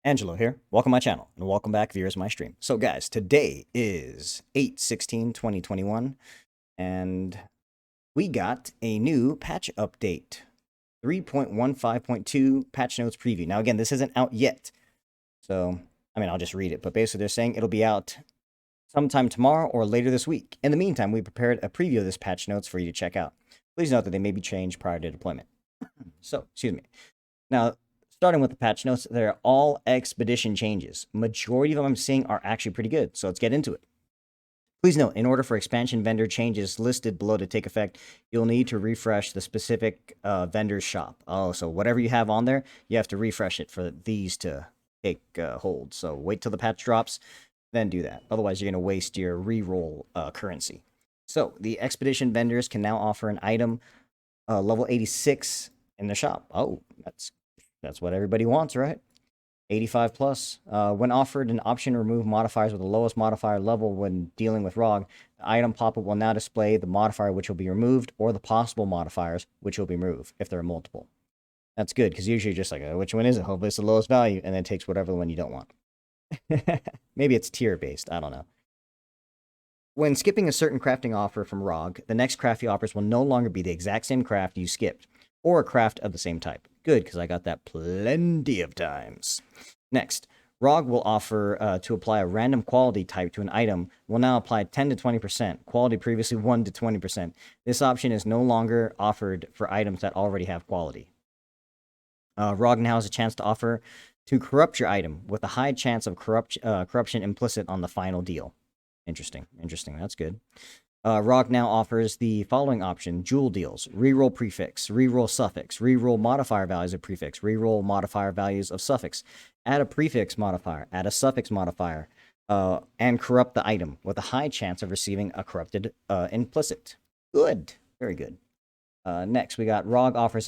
Angelo here. Welcome to my channel and welcome back viewers of my stream. So guys, today is 8/16/2021 and we got a new patch update. 3.15.2 patch notes preview. Now again, this isn't out yet. So, I'll just read it, but basically they're saying it'll be out sometime tomorrow or later this week. In the meantime, we prepared a preview of this patch notes for you to check out. Please note that they may be changed prior to deployment. So, excuse me. Now, starting with the patch notes, they're all expedition changes. Majority of them I'm seeing are actually pretty good, so let's get into it. Please note, in order for expansion vendor changes listed below to take effect, you'll need to refresh the specific vendor's shop. Oh, so whatever you have on there, you have to refresh it for these to take hold. So wait till the patch drops, then do that. Otherwise, you're going to waste your reroll currency. So the expedition vendors can now offer an item level 86 in the shop. Oh, that's what everybody wants, right? 85 plus. When offered an option to remove modifiers with the lowest modifier level when dealing with ROG, the item pop-up will now display the modifier which will be removed or the possible modifiers which will be removed if there are multiple. That's good because usually you're just like, which one is it? Hopefully it's the lowest value, and then it takes whatever one you don't want. Maybe it's tier based. I don't know. When skipping a certain crafting offer from ROG, the next craft he offers will no longer be the exact same craft you skipped, or a craft of the same type. Good, because I got that plenty of times. Next, ROG will offer to apply a random quality type to an item will now apply 10 to 20%, quality previously 1 to 20%. This option is no longer offered for items that already have quality. ROG now has a chance to offer to corrupt your item with a high chance of corruption implicit on the final deal. Interesting, that's good. ROG now offers the following option: jewel deals, reroll prefix, reroll suffix, reroll modifier values of prefix, reroll modifier values of suffix, add a prefix modifier, add a suffix modifier, and corrupt the item with a high chance of receiving a corrupted implicit. Good, very good. Next, we got ROG offers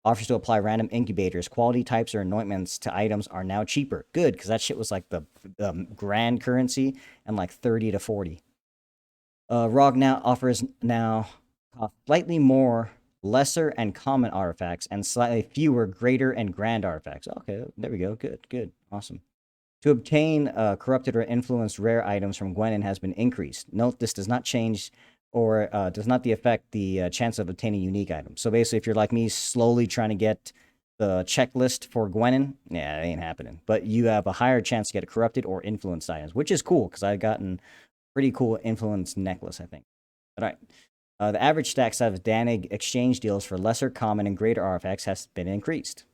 offers to apply random incubators. Quality types or anointments to items are now cheaper. Good, because that shit was like the grand currency and like 30 to 40. ROG now offers slightly more lesser and common artifacts and slightly fewer greater and grand artifacts. Okay, there we go. Good, awesome. To obtain corrupted or influenced rare items from Gwenin has been increased. Note this does not change or does not affect the chance of obtaining unique items. So basically, if you're like me, slowly trying to get the checklist for Gwenin, yeah, it ain't happening. But you have a higher chance to get corrupted or influenced items, which is cool because I've gotten pretty cool influence necklace, I think. All right. The average stack size of Danig exchange deals for lesser, common, and greater artifacts has been increased.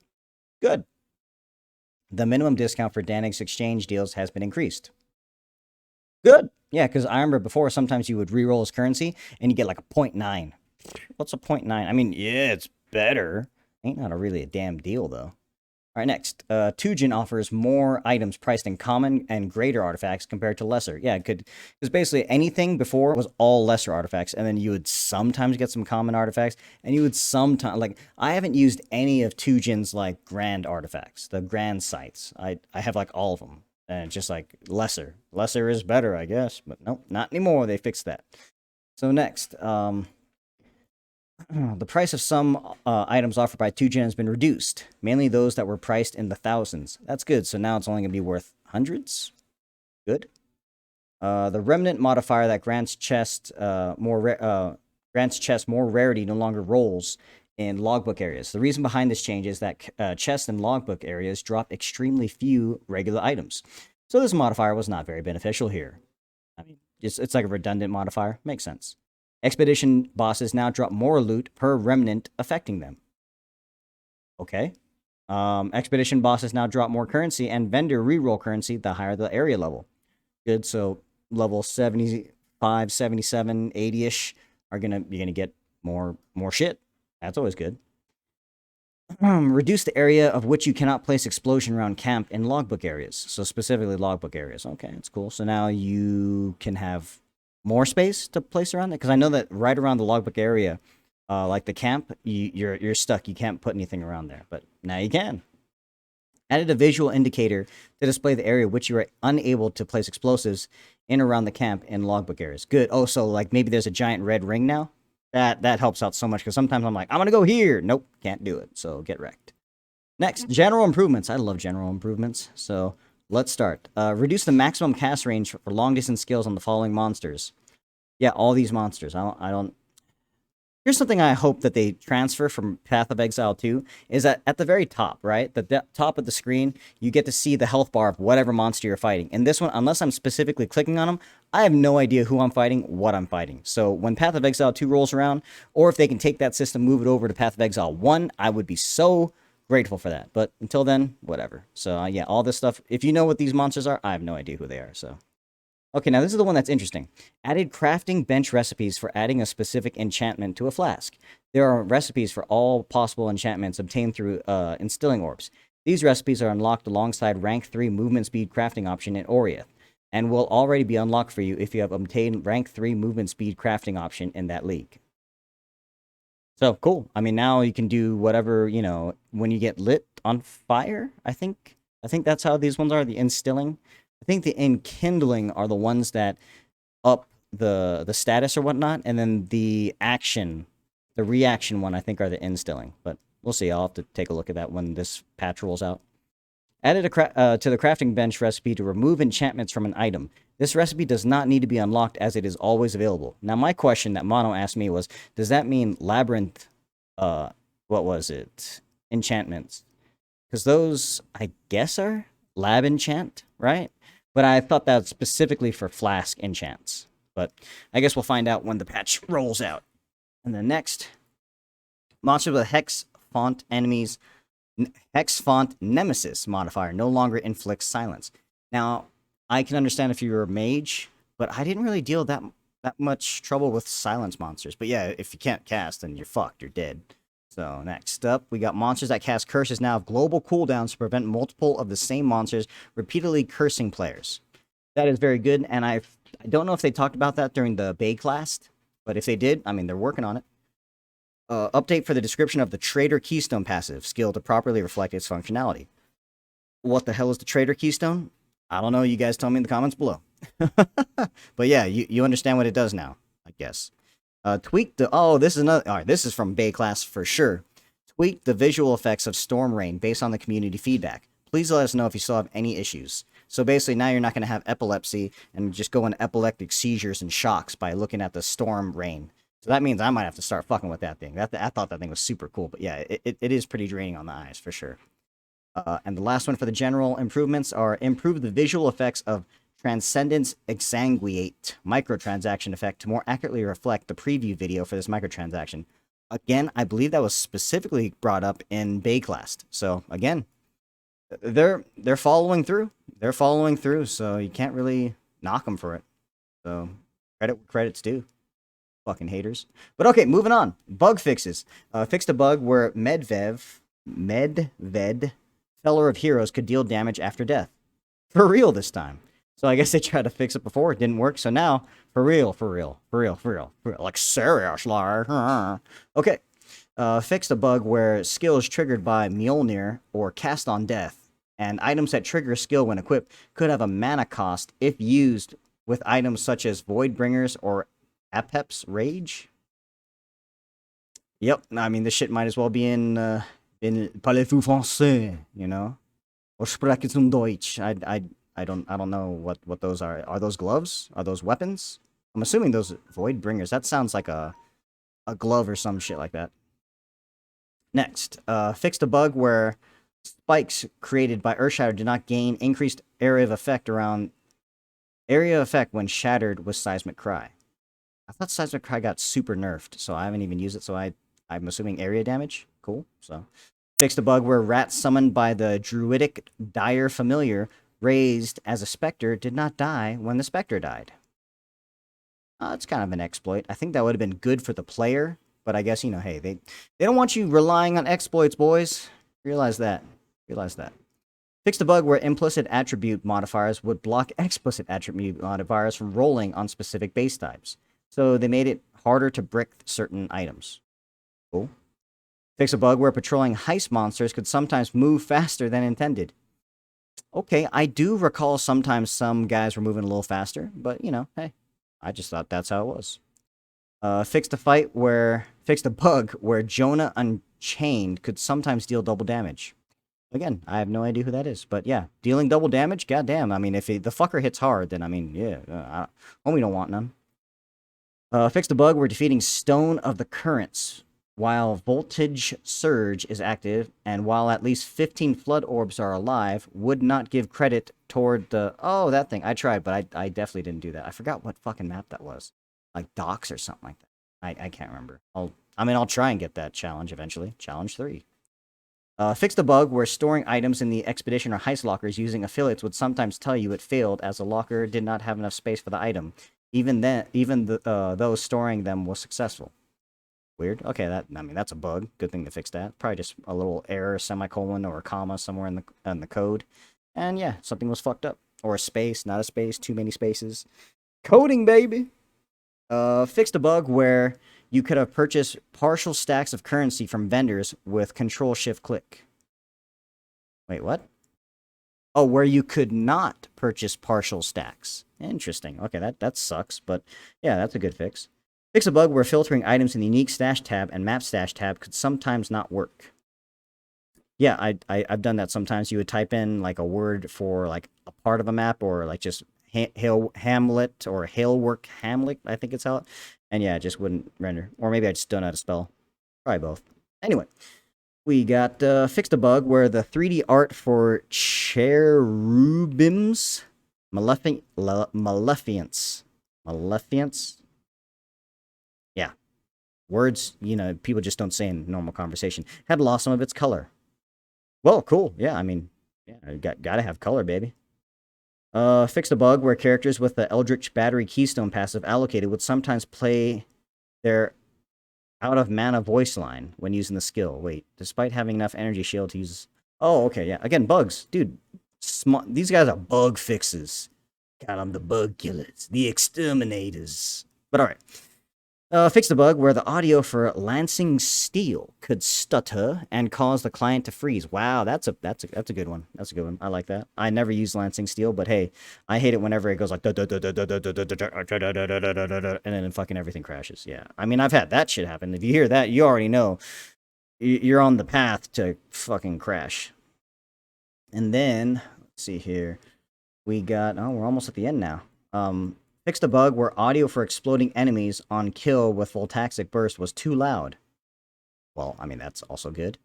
Good. The minimum discount for Danig's exchange deals has been increased. Good. Yeah, because I remember before sometimes you would reroll his currency and you get like a 0.9. What's a 0.9? I mean, yeah, it's better. Ain't not really a damn deal, though. All right, next. Tujin offers more items priced in common and greater artifacts compared to lesser. Yeah, it could, because basically anything before was all lesser artifacts, and then you would sometimes get some common artifacts, and you would sometimes, like, I haven't used any of Tujin's, like, grand artifacts, the grand sites. I have, like, all of them, and it's just, like, lesser. Lesser is better, I guess, but nope, not anymore. They fixed that. So next, the price of some items offered by Tujin has been reduced, mainly those that were priced in the thousands. That's good, so now it's only going to be worth hundreds. Good. The remnant modifier that grants chest more rarity no longer rolls in logbook areas. The reason behind this change is that chest and logbook areas drop extremely few regular items. So this modifier was not very beneficial here. I mean, it's like a redundant modifier. Makes sense. Expedition bosses now drop more loot per remnant affecting them. Okay. Expedition bosses now drop more currency and vendor reroll currency the higher the area level. Good, so level 75, 77, 80-ish you're gonna get more shit. That's always good. Reduce the area of which you cannot place explosion around camp in logbook areas. So specifically logbook areas. Okay, that's cool. So now you can have more space to place around it? Because I know that right around the logbook area, like the camp, you're stuck. You can't put anything around there, but now you can. Added a visual indicator to display the area which you are unable to place explosives in around the camp in logbook areas. Good. Oh, so like maybe there's a giant red ring now? That helps out so much because sometimes I'm like, I'm going to go here. Nope, can't do it. So get wrecked. Next, general improvements. I love general improvements. So let's start. Reduce the maximum cast range for long distance skills on the following monsters. Yeah, all these monsters. I don't. Here's something I hope that they transfer from Path of Exile 2 is that at the very top, right? The top of the screen, you get to see the health bar of whatever monster you're fighting. In this one, unless I'm specifically clicking on them, I have no idea who I'm fighting, what I'm fighting. So when Path of Exile 2 rolls around, or if they can take that system, move it over to Path of Exile 1, I would be so grateful for that. But until then, whatever. So yeah, all this stuff, if you know what these monsters are, I have no idea who they are, so. Okay, now this is the one that's interesting. Added crafting bench recipes for adding a specific enchantment to a flask. There are recipes for all possible enchantments obtained through instilling orbs. These recipes are unlocked alongside rank 3 movement speed crafting option in Oriath, and will already be unlocked for you if you have obtained rank 3 movement speed crafting option in that league. So, cool. I mean, now you can do whatever, you know, when you get lit on fire, I think. I think that's how these ones are, the instilling. I think the enkindling are the ones that up the status or whatnot, and then the action, the reaction one, I think are the instilling. But we'll see. I'll have to take a look at that when this patch rolls out. Added to the crafting bench recipe to remove enchantments from an item. This recipe does not need to be unlocked as it is always available. Now, my question that Mono asked me was, does that mean labyrinth? What was it? Enchantments? Because those, I guess, are lab enchant, right? But I thought that was specifically for flask enchants. But I guess we'll find out when the patch rolls out. And then next, monsters with hex font enemies. Hex font nemesis modifier no longer inflicts silence. Now, I can understand if you're a mage, but I didn't really deal that much trouble with silence monsters. But yeah, if you can't cast, then you're fucked. You're dead. So next up, we got monsters that cast curses now have global cooldowns to prevent multiple of the same monsters repeatedly cursing players. That is very good, and I don't know if they talked about that during the Baeclast, but if they did, I mean, they're working on it. Update for the description of the Trader Keystone passive skill to properly reflect its functionality. What the hell is the Trader Keystone? I don't know. You guys tell me in the comments below. But yeah, you understand what it does now, I guess. Tweak the... Oh, this is another... All right, this is from Baeclast for sure. Tweak the visual effects of Storm Rain based on the community feedback. Please let us know if you still have any issues. So basically, now you're not going to have epilepsy and just go into epileptic seizures and shocks by looking at the Storm Rain. So that means I might have to start fucking with that thing. I thought that thing was super cool. But yeah, it is pretty draining on the eyes, for sure. And the last one for the general improvements are improve the visual effects of Transcendence Exsanguinate microtransaction effect to more accurately reflect the preview video for this microtransaction. Again, I believe that was specifically brought up in Baeclast. So again, they're following through. They're following through, so you can't really knock them for it. So credit's due. Fucking haters. But okay, moving on. Bug fixes. Fixed a bug where Medved, Feller of Heroes, could deal damage after death. For real this time. So I guess they tried to fix it before, it didn't work. So now, for real. Like serious, like. Okay. Fixed a bug where skill is triggered by Mjolnir or Cast on Death, and items that trigger a skill when equipped could have a mana cost if used with items such as Voidbringers or Apep's Rage. Yep, I mean, this shit might as well be in Parlez-vous français, you know? Or sprechen zum Deutsch. I don't know what those are. Are those gloves? Are those weapons? I'm assuming those Voidbringers. That sounds like a glove or some shit like that. Next, fixed a bug where spikes created by Earthshatter did not gain increased area of effect when shattered with Seismic Cry. I thought Seismic Cry got super nerfed, so I haven't even used it, so I'm assuming area damage. Cool. So fixed a bug where rats summoned by the druidic dire familiar raised as a specter did not die when the specter died. It's kind of an exploit. I think that would have been good for the player, but I guess, you know, hey, they don't want you relying on exploits, boys. Realize that. Fixed a bug where implicit attribute modifiers would block explicit attribute modifiers from rolling on specific base types. So they made it harder to brick certain items. Cool. Fix a bug where patrolling heist monsters could sometimes move faster than intended. Okay, I do recall sometimes some guys were moving a little faster, but, you know, hey, I just thought that's how it was. Fixed a bug where Jonah Unchained could sometimes deal double damage. Again, I have no idea who that is. But yeah, dealing double damage, goddamn. I mean, if the fucker hits hard, then I mean, yeah, we don't want none. Fix the bug where defeating Stone of the Currents while Voltage Surge is active, and while at least 15 Flood Orbs are alive, would not give credit toward the... Oh, that thing. I tried, but I definitely didn't do that. I forgot what fucking map that was. Like Docks or something like that. I can't remember. I'll try and get that challenge eventually. Challenge 3. Fix the bug where storing items in the expedition or heist lockers using affiliates would sometimes tell you it failed as the locker did not have enough space for the item. Even though storing them was successful. Weird. Okay, that's a bug. Good thing to fix that. Probably just a little error, semicolon, or a comma somewhere in the code. And yeah, something was fucked up. Or a space, not a space, too many spaces. Coding, baby! Fix the bug where you could have purchased partial stacks of currency from vendors with Control-Shift-Click. Wait, what? Oh, where you could not purchase partial stacks. Interesting. Okay, that sucks, but yeah, that's a good fix. Fix a bug where filtering items in the Unique Stash tab and Map Stash tab could sometimes not work. Yeah, I've done that sometimes. You would type in, like, a word for, like, a part of a map, or, like, just Hamlet, or Halework Hamlet, I think it's how it... And yeah, it just wouldn't render. Or maybe I just don't know how to spell. Probably both. Anyway. We got fixed a bug where the 3D art for Cherubim's Malefiance. Yeah. Words, people just don't say in normal conversation. Had lost some of its color. Well, cool. Yeah, I mean, yeah, gotta have color, baby. Fixed a bug where characters with the Eldritch Battery Keystone passive allocated would sometimes play their out of mana voice line when using the skill. Wait, despite having enough energy shield to use... Oh, okay, yeah. Again, bugs. Dude, these guys are bug fixes. Got them, the bug killers. The exterminators. But alright. Fix the bug where the audio for Lancing Steel could stutter and cause the client to freeze. Wow, that's a good one. That's a good one. I like that. I never use Lancing Steel, but hey, I hate it whenever it goes like and then fucking everything crashes. Yeah, I mean, I've had that shit happen. If you hear that, you already know you're on the path to fucking crash. And then let's see here, we got... Oh, we're almost at the end now. Fixed a bug where audio for exploding enemies on kill with Voltaxic Burst was too loud. Well, I mean, that's also good.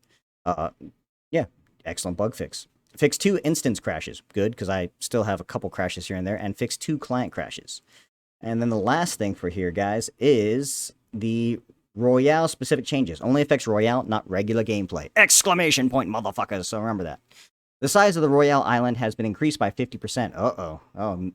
Yeah, excellent bug fix. Fix 2 instance crashes. Good, because I still have a couple crashes here and there. And fix 2 client crashes. And then the last thing for here, guys, is the Royale specific changes. Only affects Royale, not regular gameplay. Exclamation point, motherfuckers. So remember that. The size of the Royale Island has been increased by 50%. Uh-oh. Oh,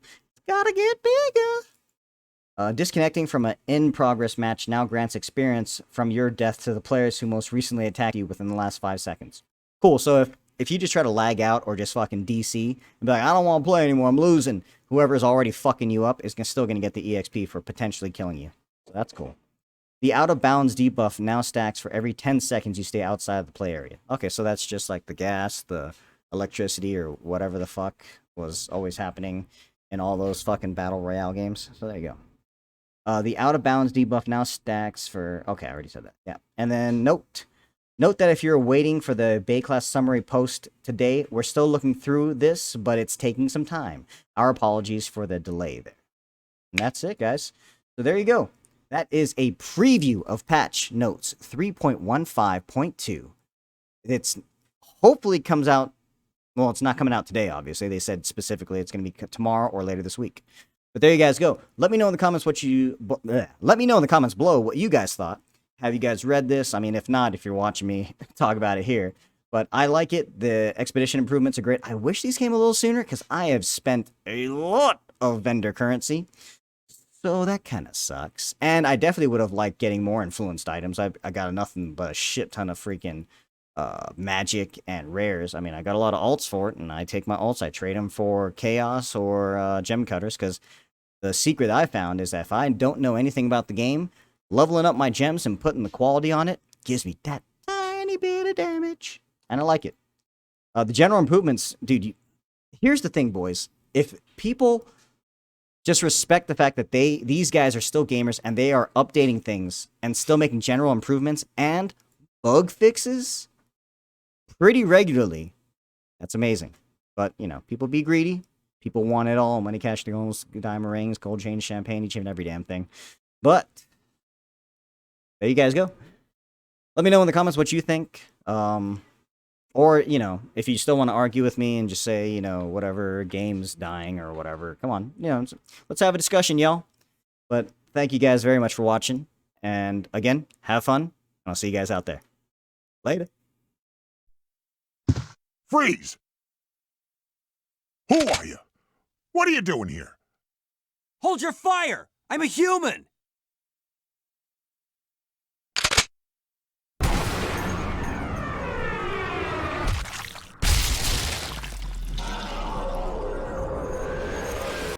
gotta get bigger. Disconnecting from an in-progress match now grants experience from your death to the players who most recently attacked you within the last 5 seconds. Cool, so if you just try to lag out or just fucking DC and be like, I don't want to play anymore, I'm losing, whoever's already fucking you up is still going to get the EXP for potentially killing you. So that's cool. The out-of-bounds debuff now stacks for every 10 seconds you stay outside of the play area. Okay, so that's just like the gas, the electricity, or whatever the fuck was always happening in all those fucking Battle Royale games. So there you go. The out-of-bounds debuff now stacks for... Okay, I already said that. Yeah. And then note that if you're waiting for the Baeclast summary post today, we're still looking through this, but it's taking some time. Our apologies for the delay there. And that's it, guys. So there you go. That is a preview of patch notes 3.15.2. It's hopefully comes out... Well, it's not coming out today, obviously. They said specifically it's going to be tomorrow or later this week. But there you guys go. Let me know in the comments let me know in the comments below what you guys thought. Have you guys read this? I mean, if not, if you're watching me talk about it here. But I like it. The expedition improvements are great. I wish these came a little sooner because I have spent a lot of vendor currency. So that kind of sucks. And I definitely would have liked getting more influenced items. I got nothing but a shit ton of freaking... magic and rares. I mean, I got a lot of alts for it, and I take my alts, I trade them for chaos or gem cutters, because the secret I found is that if I don't know anything about the game, leveling up my gems and putting the quality on it gives me that tiny bit of damage, and I like it. The general improvements, dude, here's the thing, boys. If people just respect the fact that these guys are still gamers, and they are updating things, and still making general improvements, and bug fixes pretty regularly, That's amazing. But, you know, people be greedy. People want it all. Money, cash, gold, diamond rings, gold chains, champagne, each and every damn thing. But there you guys go. Let me know in the comments what you think. Or, you know, if you still want to argue with me and just say, you know, whatever, game's dying or whatever. Come on, you know, let's have a discussion, y'all. But thank you guys very much for watching. And again, have fun. And I'll see you guys out there. Later. Freeze! Who are you? What are you doing here? Hold your fire! I'm a human!